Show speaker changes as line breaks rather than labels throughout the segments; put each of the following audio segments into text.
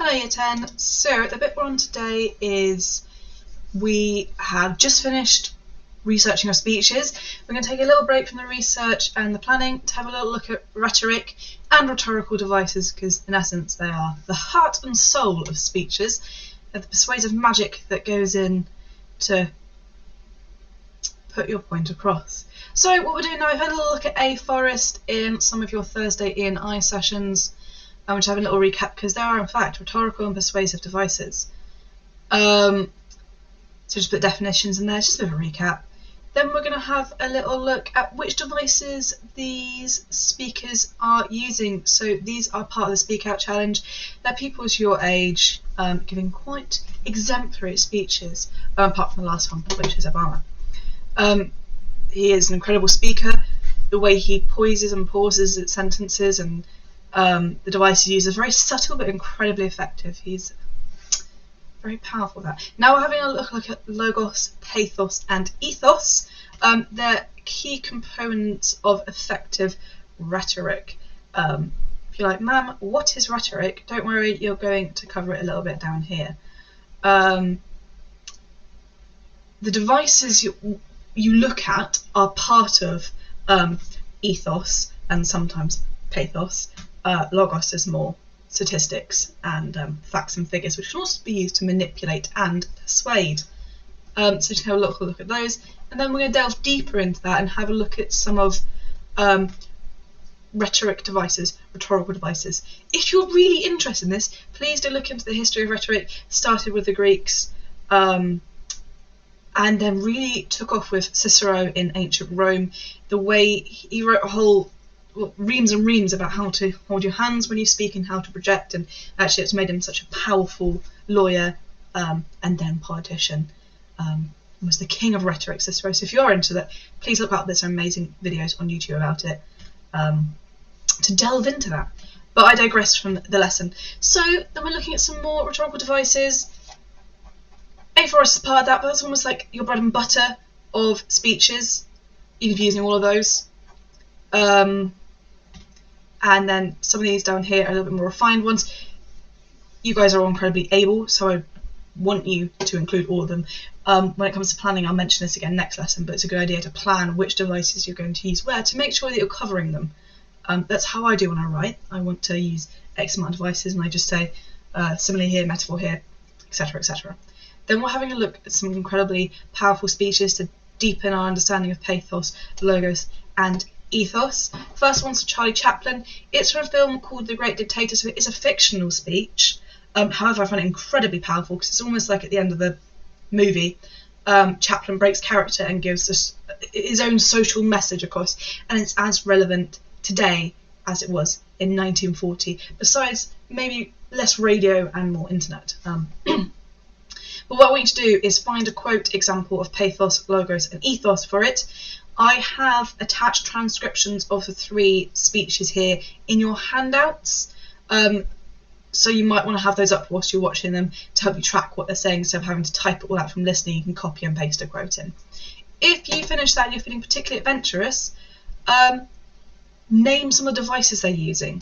Hello Year 10, so the bit we're on today is we have just finished researching our speeches. We're going to take a little break from the research and the planning to have a little look at rhetoric and rhetorical devices, because in essence they are the heart and soul of speeches. They're the persuasive magic that goes in to put your point across. So what we're doing now, I've had a little look at A Forest in some of your Thursday E&I sessions. I'm just having a little recap because there are in fact rhetorical and persuasive devices. So just put definitions in there, just a bit of a recap. Then we're going to have a little look at which devices these speakers are using. So these are part of the Speak Out Challenge. They're people as your age giving quite exemplary speeches, apart from the last one, which is Obama. He is an incredible speaker. The way he poises and pauses its sentences and the device he uses is very subtle but incredibly effective. He's very powerful with that. Now we're having a look at logos, pathos and ethos. They're key components of effective rhetoric. If you're like, ma'am, what is rhetoric? Don't worry, you're going to cover it a little bit down here. The devices you look at are part of ethos and sometimes pathos. Logos is more statistics and facts and figures, which can also be used to manipulate and persuade. So just have a look at those, and then we're going to delve deeper into that and have a look at some of rhetoric devices, rhetorical devices. If you're really interested in this, please do look into the history of rhetoric. Started with the Greeks, and then really took off with Cicero in ancient Rome. The way he wrote a whole reams and reams about how to hold your hands when you speak and how to project, and actually it's made him such a powerful lawyer and then politician. Was the king of rhetoric, Cicero. So if you're into that, please look up. There's some amazing videos on YouTube about it to delve into that. But I digress from the lesson. So then we're looking at some more rhetorical devices. A Forest is part of that, but that's almost like your bread and butter of speeches. You could be using all of those. And then some of these down here are a little bit more refined ones. You guys are all incredibly able, so I want you to include all of them. When it comes to planning, I'll mention this again next lesson, but it's a good idea to plan which devices you're going to use where to make sure that you're covering them. That's how I do when I write. I want to use X amount of devices, and I just say simile here, metaphor here, etc., etc. Then we're having a look at some incredibly powerful speeches to deepen our understanding of pathos, logos, and ethos. First one's Charlie Chaplin. It's from a film called The Great Dictator, so it is a fictional speech. However, I find it incredibly powerful because it's almost like at the end of the movie, Chaplin breaks character and gives us his own social message across, and it's as relevant today as it was in 1940, besides maybe less radio and more internet. But what I want you to do is find a quote example of pathos, logos and ethos for it. I have attached transcriptions of the 3 speeches here in your handouts, so you might want to have those up whilst you're watching them to help you track what they're saying instead of having to type it all out from listening. You can copy and paste a quote in. If you finish that and you're feeling particularly adventurous, name some of the devices they're using.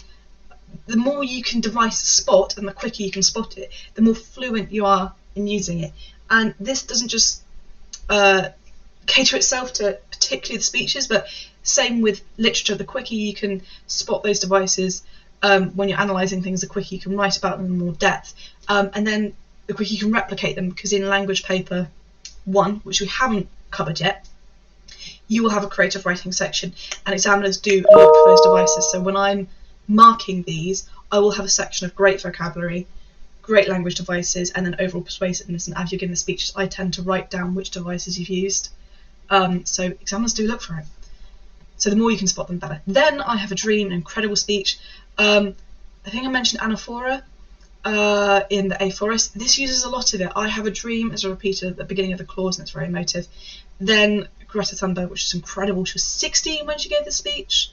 The more you can device spot and the quicker you can spot it, the more fluent you are in using it. And this doesn't just cater itself to particularly the speeches, but same with literature. The quicker you can spot those devices when you're analysing things, the quicker you can write about them in more depth, and then the quicker you can replicate them, because in language paper 1, which we haven't covered yet, you will have a creative writing section, and examiners do look for those devices. So when I'm marking these, I will have a section of great vocabulary, great language devices, and then overall persuasiveness. And as you're giving the speeches, I tend to write down which devices you've used. So examiners do look for it. So the more you can spot them, better. Then I have a dream, an incredible speech. I think I mentioned anaphora in the A Forest. This uses a lot of it. I have a dream as a repeater at the beginning of the clause, and it's very emotive. Then Greta Thunberg, which is incredible. She was 16 when she gave the speech.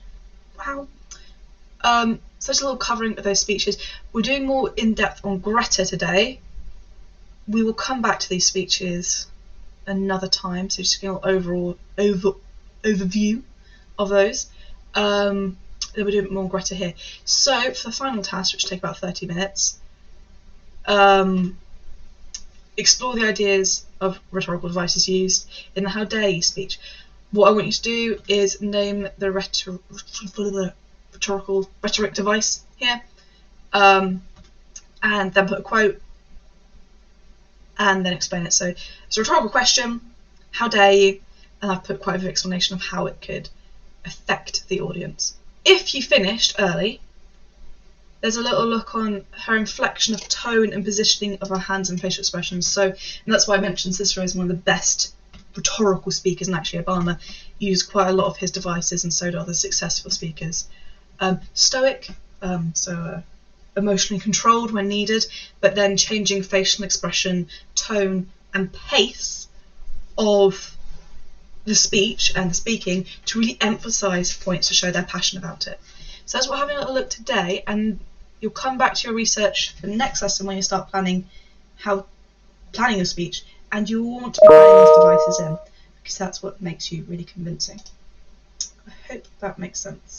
Wow. Such a little covering of those speeches. We're doing more in-depth on Greta today. We will come back to these speeches another time, so just give an overall overview of those. Then we're doing more Greta here. So for the final task, which will take about 30 minutes, explore the ideas of rhetorical devices used in the how dare you speech. What I want you to do is name the rhetoric device here, and then put a quote, and then explain it. So it's a rhetorical question, how dare you, and I've put quite a bit of explanation of how it could affect the audience. If you finished early, there's a little look on her inflection of tone and positioning of her hands and facial expressions. So, and that's why I mentioned Cicero is one of the best rhetorical speakers, and actually Obama used quite a lot of his devices, and so do other successful speakers. Stoic, emotionally controlled when needed, but then changing facial expression, tone, and pace of the speech and the speaking to really emphasise points to show they're passionate about it. So that's what we're having a little look today, and you'll come back to your research for the next lesson when you start planning your speech, and you'll want to be adding these devices in, because that's what makes you really convincing. I hope that makes sense.